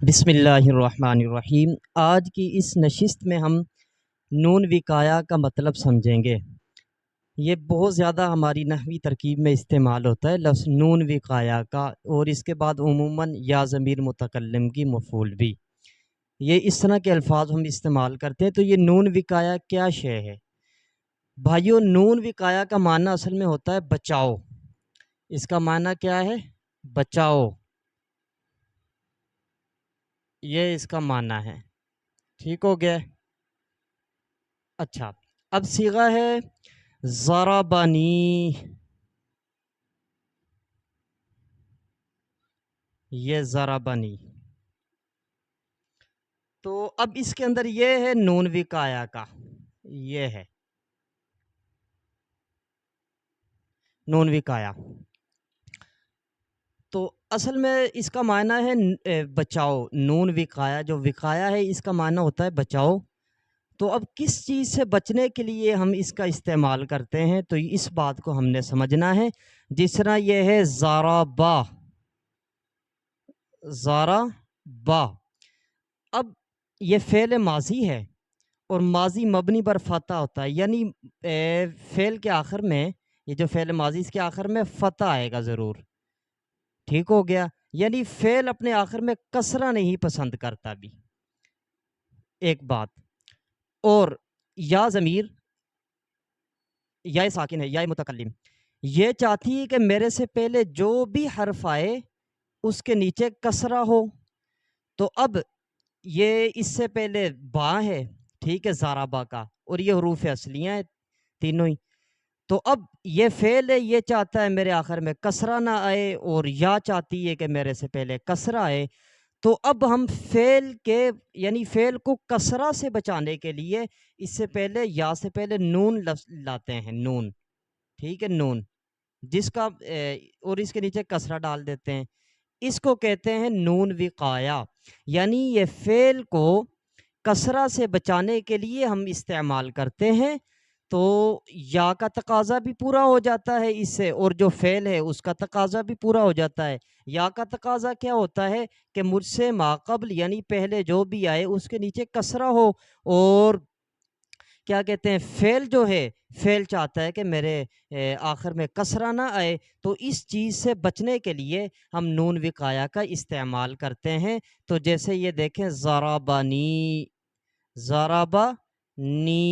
بسم اللہ الرحمن الرحیم۔ آج کی اس نشست میں ہم نون وقایا کا مطلب سمجھیں گے۔ یہ بہت زیادہ ہماری نحوی ترکیب میں استعمال ہوتا ہے لفظ نون وقایا کا، اور اس کے بعد عموماً یا ضمیر متکلم کی مفعول بھی، یہ اس طرح کے الفاظ ہم استعمال کرتے ہیں۔ تو یہ نون وقایا کیا شے ہے بھائیو؟ نون وقایا کا معنی اصل میں ہوتا ہے بچاؤ۔ اس کا معنی کیا ہے؟ بچاؤ، یہ اس کا معنی ہے۔ ٹھیک ہو گیا؟ اچھا، اب صیغہ ہے ضربنی، یہ ضربنی، تو اب اس کے اندر یہ ہے نون وقایا کا، یہ ہے نون وقایا۔ تو اصل میں اس کا معنی ہے بچاؤ۔ نون وقایا، جو وقایا ہے اس کا معنی ہوتا ہے بچاؤ۔ تو اب کس چیز سے بچنے کے لیے ہم اس کا استعمال کرتے ہیں، تو اس بات کو ہم نے سمجھنا ہے۔ جس طرح یہ ہے ضربا، ضربا، اب یہ فعل ماضی ہے اور ماضی مبنی پر فتح ہوتا ہے، یعنی فعل کے آخر میں، یہ جو فعل ماضی اس کے آخر میں فتح آئے گا ضرور۔ ٹھیک ہو گیا؟ یعنی فعل اپنے آخر میں کسرہ نہیں پسند کرتا بھی، ایک بات۔ اور یا ضمیر، یا ساکن ہے، یا متکلم، یہ چاہتی ہے کہ میرے سے پہلے جو بھی حرف آئے اس کے نیچے کسرہ ہو۔ تو اب یہ اس سے پہلے با ہے، ٹھیک ہے، ضربا کا، اور یہ حروف اصلیاں ہیں تینوں ہی۔ تو اب یہ فعل ہے، یہ چاہتا ہے میرے آخر میں کسرہ نہ آئے، اور یا چاہتی ہے کہ میرے سے پہلے کسرہ آئے۔ تو اب ہم فعل کے، یعنی فعل کو کسرہ سے بچانے کے لیے اس سے پہلے، یا سے پہلے نون لفظ لاتے ہیں، نون، ٹھیک ہے، نون، جس کا اور اس کے نیچے کسرہ ڈال دیتے ہیں۔ اس کو کہتے ہیں نون وقایا، یعنی یہ فعل کو کسرہ سے بچانے کے لیے ہم استعمال کرتے ہیں۔ تو یا کا تقاضا بھی پورا ہو جاتا ہے اس سے، اور جو فعل ہے اس کا تقاضا بھی پورا ہو جاتا ہے۔ یا کا تقاضا کیا ہوتا ہے کہ مجھ سے ما قبل، یعنی پہلے جو بھی آئے اس کے نیچے کسرہ ہو، اور کیا کہتے ہیں، فعل جو ہے، فعل چاہتا ہے کہ میرے آخر میں کسرہ نہ آئے۔ تو اس چیز سے بچنے کے لیے ہم نون وقایا کا استعمال کرتے ہیں۔ تو جیسے یہ دیکھیں ضربنی، ضربنی،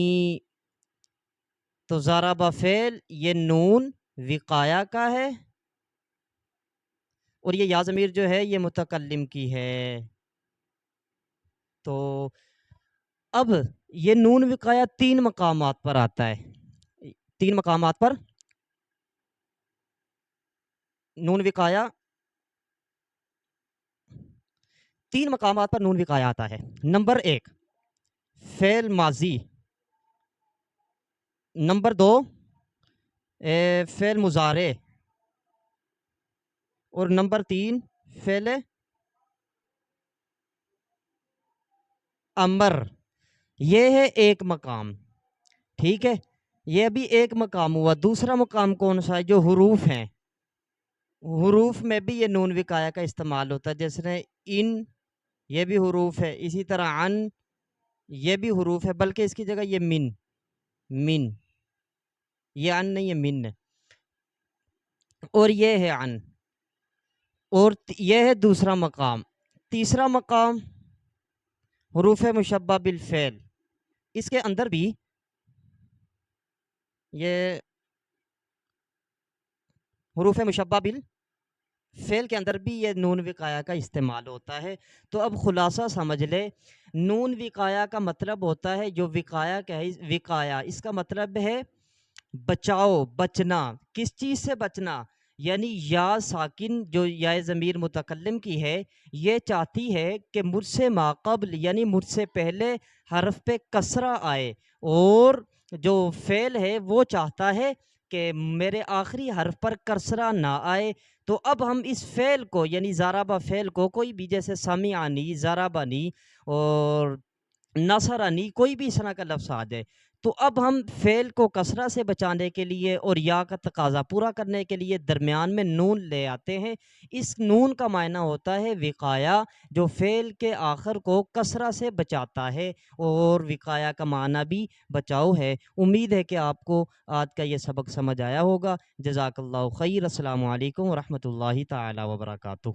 تو ضربہ فعل، یہ نون وقایا کا ہے، اور یہ یا ضمیر جو ہے یہ متکلم کی ہے۔ تو اب یہ نون وقایا 3 مقامات پر آتا ہے، 3 مقامات پر نون وقایا، 3 مقامات پر نون وقایا آتا ہے۔ نمبر 1 فعل ماضی، نمبر 2 فعل مضارع، اور نمبر 3 فعل امر۔ یہ ہے ایک مقام، ٹھیک ہے، یہ ابھی ایک مقام ہوا۔ دوسرا مقام کون سا ہے؟ جو حروف ہیں، حروف میں بھی یہ نون وقایا کا استعمال ہوتا ہے۔ جیسے ان، یہ بھی حروف ہے، اسی طرح ان، یہ بھی حروف ہے، بلکہ اس کی جگہ یہ من، من، یہ ان نہیں ہے، من ہے، اور یہ ہے ان، اور یہ ہے دوسرا مقام۔ تیسرا مقام حروف مشبہ بالفعل، اس کے اندر بھی یہ حروف مشبہ بالفعل کے اندر بھی یہ نون وقایا کا استعمال ہوتا ہے۔ تو اب خلاصہ سمجھ لے، نون وقایا کا مطلب ہوتا ہے، جو وقایا کیا ہے، وقایا اس کا مطلب ہے بچاؤ، بچنا۔ کس چیز سے بچنا؟ یعنی یا ساکن، جو یا ضمیر متکلم کی ہے، یہ چاہتی ہے کہ مجھ سے ما قبل، یعنی مجھ سے پہلے حرف پہ کسرہ آئے، اور جو فعل ہے وہ چاہتا ہے کہ میرے آخری حرف پر کسرہ نہ آئے۔ تو اب ہم اس فعل کو، یعنی ضربہ فعل کو، کوئی بھی جیسے سمعانی، ضربنی اور نصرنی، کوئی بھی اس طرح کا لفظ آ جائے، تو اب ہم فعل کو کسرہ سے بچانے کے لیے اور یا کا تقاضا پورا کرنے کے لیے درمیان میں نون لے آتے ہیں۔ اس نون کا معنی ہوتا ہے وقایا، جو فعل کے آخر کو کسرہ سے بچاتا ہے، اور وقایا کا معنی بھی بچاؤ ہے۔ امید ہے کہ آپ کو آج کا یہ سبق سمجھ آیا ہوگا۔ جزاک اللہ خیر۔ السلام علیکم ورحمۃ اللہ تعالی وبرکاتہ۔